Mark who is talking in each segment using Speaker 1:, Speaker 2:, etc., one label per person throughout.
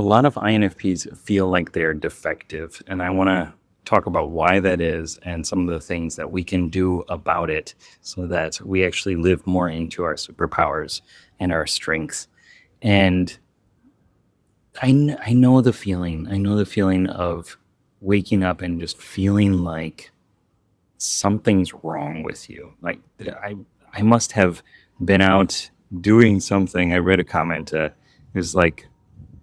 Speaker 1: A lot of INFPs feel like they're defective, and I want to talk about why that is and some of the things that we can do about it so that we actually live more into our superpowers and our strengths. And I know the feeling. I know the feeling of waking up and just feeling like something's wrong with you. Like I must have been out doing something. I read a comment. It was like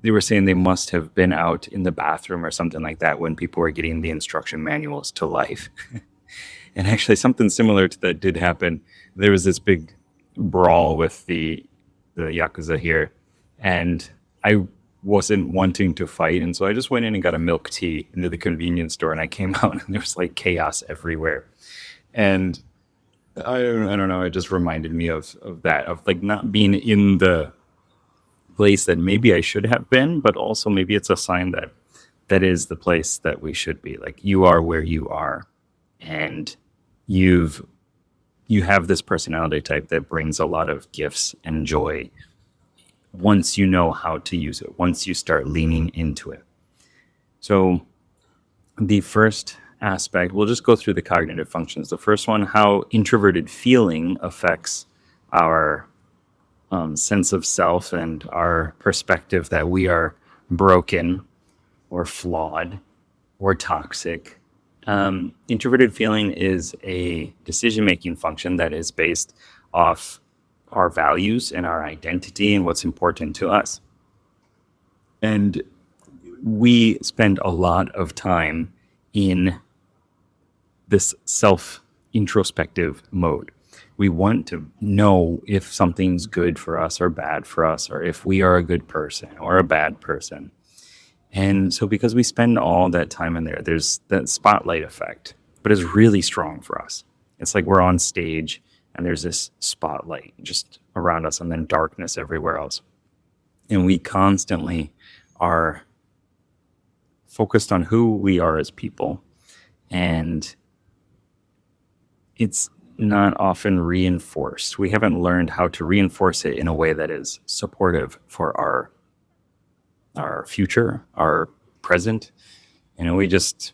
Speaker 1: they were saying they must have been out in the bathroom or something like that when people were getting the instruction manuals to life. And actually, something similar to that did happen. There was this big brawl with the yakuza here, and I wasn't wanting to fight, and so I just went in and got a milk tea into the convenience store, and I came out, and there was like chaos everywhere. And I don't know. It just reminded me of that, of like not being in the place that maybe I should have been, but also maybe it's a sign that that is the place that we should be. Like you are where you are, and you've you have this personality type that brings a lot of gifts and joy once you know how to use it, once you start leaning into it. So the first aspect, we'll just go through the cognitive functions. The first one, how introverted feeling affects our sense of self and our perspective that we are broken or flawed or toxic. Introverted feeling is a decision making function that is based off our values and our identity and what's important to us. And we spend a lot of time in this self introspective mode. We want to know if something's good for us or bad for us, or if we are a good person or a bad person. And so, because we spend all that time in there, there's that spotlight effect, but it's really strong for us. It's like we're on stage and there's this spotlight just around us and then darkness everywhere else. And we constantly are focused on who we are as people. And it's not often reinforced. We haven't learned how to reinforce it in a way that is supportive for our future, our present. We just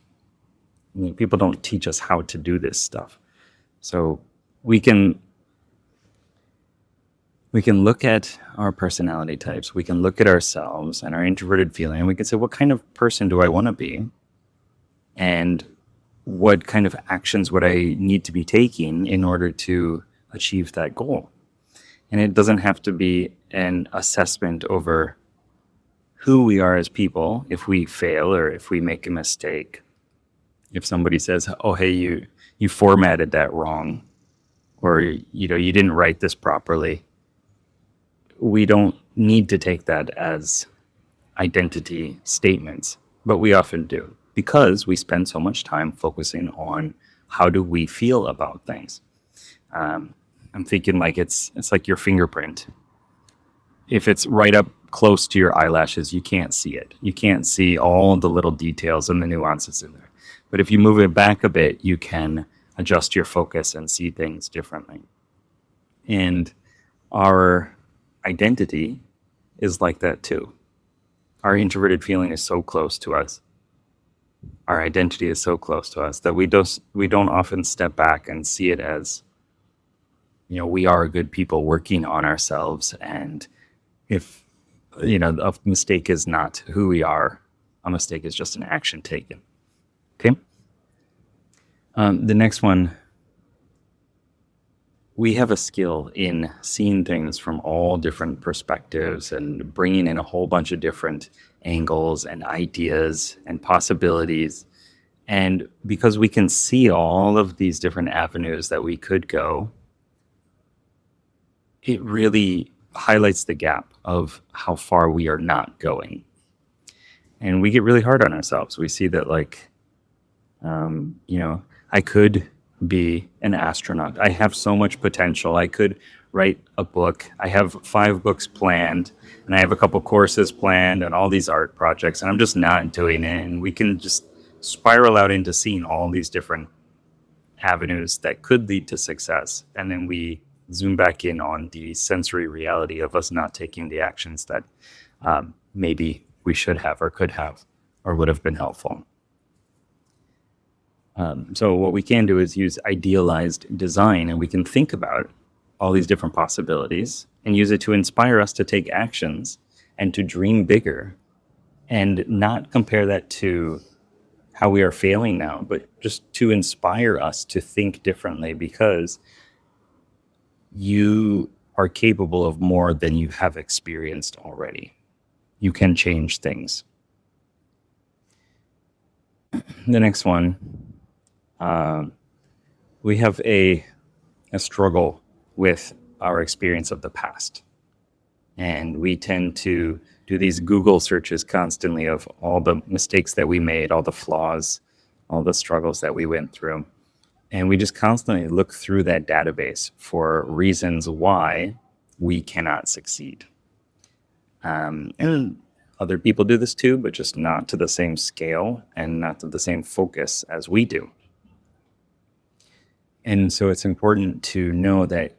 Speaker 1: people don't teach us how to do this stuff. So we can we can look at our personality types, we can look at ourselves and our introverted feeling, and we can say, what kind of person do I want to be? And what kind of actions would I need to be taking in order to achieve that goal? And it doesn't have to be an assessment over who we are as people if we fail or if we make a mistake. If somebody says, "Oh, hey, you formatted that wrong," or you didn't write this properly, we don't need to take that as identity statements, but we often do because we spend so much time focusing on how do we feel about things. I'm thinking like it's like your fingerprint. If it's right up close to your eyelashes, you can't see it. You can't see all the little details and the nuances in there. But if you move it back a bit, you can adjust your focus and see things differently. And our identity is like that too. Our introverted feeling is so close to us. Our identity is so close to us that we don't often step back and see it as, we are good people working on ourselves. And if, a mistake is not who we are, a mistake is just an action taken. Okay. The next one, we have a skill in seeing things from all different perspectives and bringing in a whole bunch of different angles and ideas and possibilities. And because we can see all of these different avenues that we could go, it really highlights the gap of how far we are not going. And we get really hard on ourselves. We see that, like, I could be an astronaut. I have so much potential. I could write a book. I have 5 books planned, and I have a couple courses planned and all these art projects, and I'm just not doing it. And we can just spiral out into seeing all these different avenues that could lead to success. And then we zoom back in on the sensory reality of us not taking the actions that maybe we should have or could have or would have been helpful. So what we can do is use idealized design, and we can think about all these different possibilities and use it to inspire us to take actions and to dream bigger, and not compare that to how we are failing now, but just to inspire us to think differently, because you are capable of more than you have experienced already. You can change things. The next one, we have a struggle with our experience of the past. And we tend to do these Google searches constantly of all the mistakes that we made, all the flaws, all the struggles that we went through. And we just constantly look through that database for reasons why we cannot succeed. And other people do this too, but just not to the same scale and not to the same focus as we do. And so it's important to know that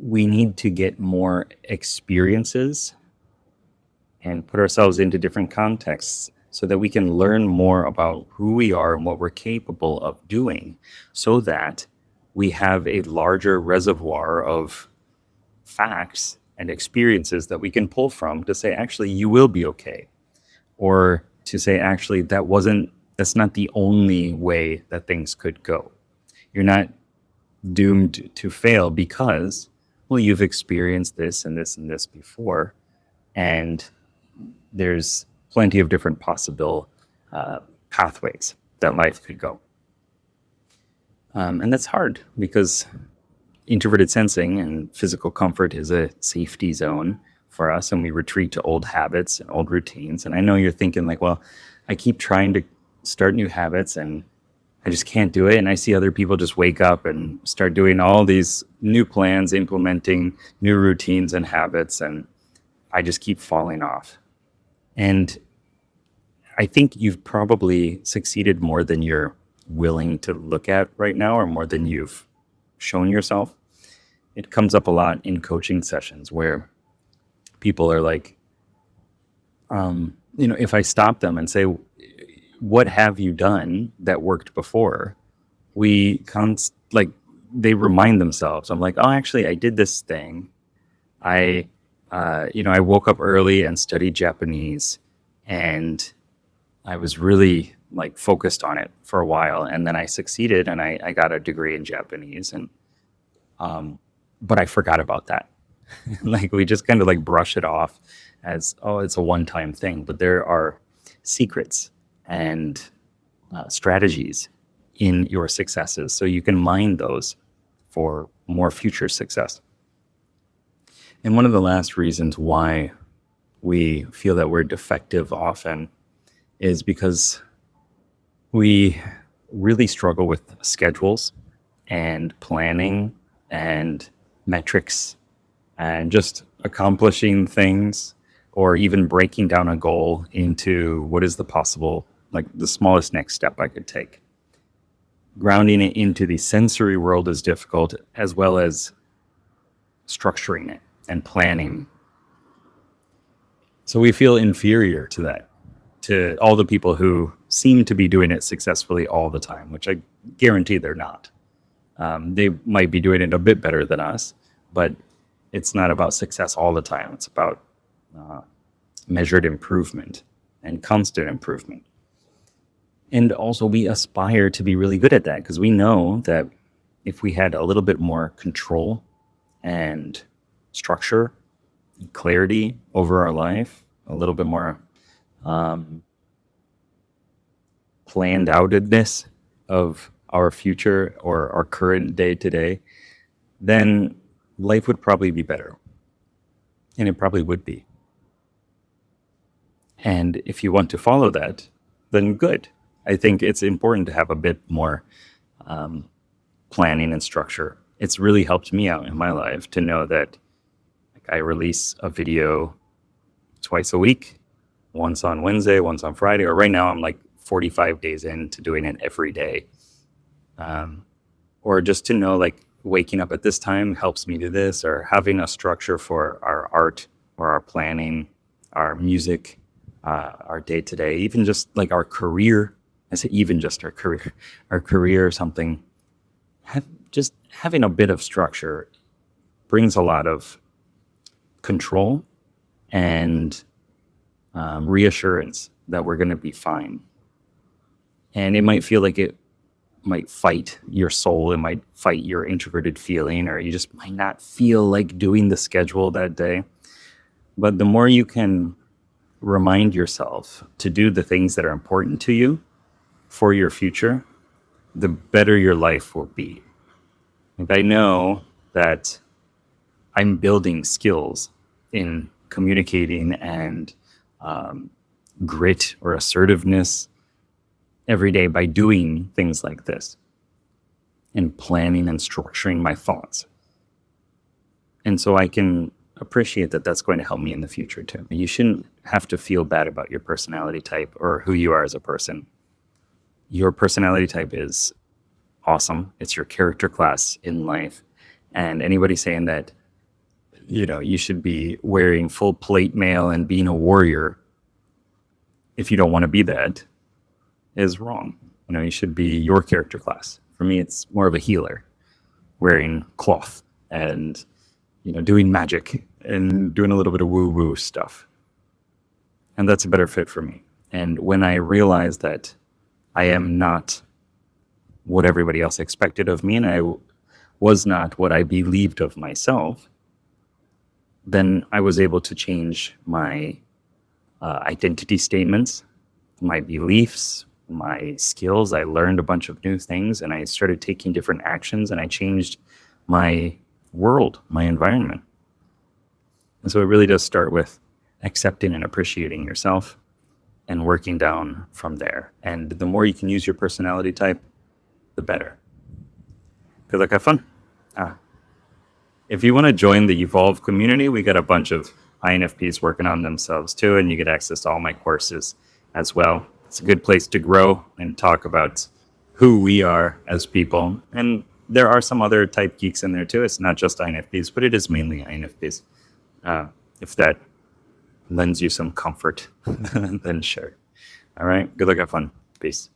Speaker 1: we need to get more experiences and put ourselves into different contexts so that we can learn more about who we are and what we're capable of doing, so that we have a larger reservoir of facts and experiences that we can pull from to say, actually, you will be okay. Or to say, actually, that's not the only way that things could go. You're not doomed to fail because, well, you've experienced this and this and this before, and there's plenty of different possible pathways that life could go. And that's hard because introverted sensing and physical comfort is a safety zone for us, and we retreat to old habits and old routines. And I know you're thinking like, well, I keep trying to start new habits and I just can't do it. And I see other people just wake up and start doing all these new plans, implementing new routines and habits, and I just keep falling off. And I think you've probably succeeded more than you're willing to look at right now, or more than you've shown yourself. It comes up a lot in coaching sessions where people are like, if I stop them and say, what have you done that worked before? They remind themselves. I'm like, oh, actually, I did this thing. I woke up early and studied Japanese, and I was really like focused on it for a while, and then I succeeded, and I got a degree in Japanese, and but I forgot about that. Like we just kind of like brush it off as, oh, it's a one-time thing, but there are secrets and strategies in your successes, so you can mine those for more future success. And one of the last reasons why we feel that we're defective often is because we really struggle with schedules and planning and metrics and just accomplishing things, or even breaking down a goal into what is the possible, like the smallest next step I could take. Grounding it into the sensory world is difficult, as well as structuring it and planning. So we feel inferior to that, to all the people who seem to be doing it successfully all the time, which I guarantee they're not. They might be doing it a bit better than us, but it's not about success all the time. It's about measured improvement and constant improvement. And also we aspire to be really good at that, because we know that if we had a little bit more control and structure, clarity over our life, a little bit more planned outedness of our future or our current day to day, then life would probably be better. And it probably would be. And if you want to follow that, then good. I think it's important to have a bit more planning and structure. It's really helped me out in my life to know that I release a video twice a week, once on Wednesday, once on Friday, or right now I'm like 45 days into doing it every day. Or just to know like waking up at this time helps me do this, or having a structure for our art or our planning, our music, our day to day, even just like our career. I say even just our career or something. Just having a bit of structure brings a lot of control and reassurance that we're going to be fine. And it might feel like it might fight your soul, it might fight your introverted feeling, or you just might not feel like doing the schedule that day. But the more you can remind yourself to do the things that are important to you for your future, the better your life will be. Like, I know that I'm building skills in communicating and grit or assertiveness every day by doing things like this and planning and structuring my thoughts. And so I can appreciate that that's going to help me in the future too. You shouldn't have to feel bad about your personality type or who you are as a person. Your personality type is awesome. It's your character class in life. And anybody saying that, you should be wearing full plate mail and being a warrior if you don't want to be that is wrong. You should be your character class. For me, it's more of a healer, wearing cloth and, doing magic and doing a little bit of woo-woo stuff. And that's a better fit for me. And when I realized that I am not what everybody else expected of me, and I was not what I believed of myself, then I was able to change my identity statements, my beliefs, my skills. I learned a bunch of new things, and I started taking different actions, and I changed my world, my environment. And so it really does start with accepting and appreciating yourself and working down from there. And the more you can use your personality type, the better. Good luck, have fun. If you want to join the Evolve community, we got a bunch of INFPs working on themselves too, and you get access to all my courses as well. It's a good place to grow and talk about who we are as people. And there are some other type geeks in there too. It's not just INFPs, but it is mainly INFPs. If that lends you some comfort, then sure. All right. Good luck. Have fun. Peace.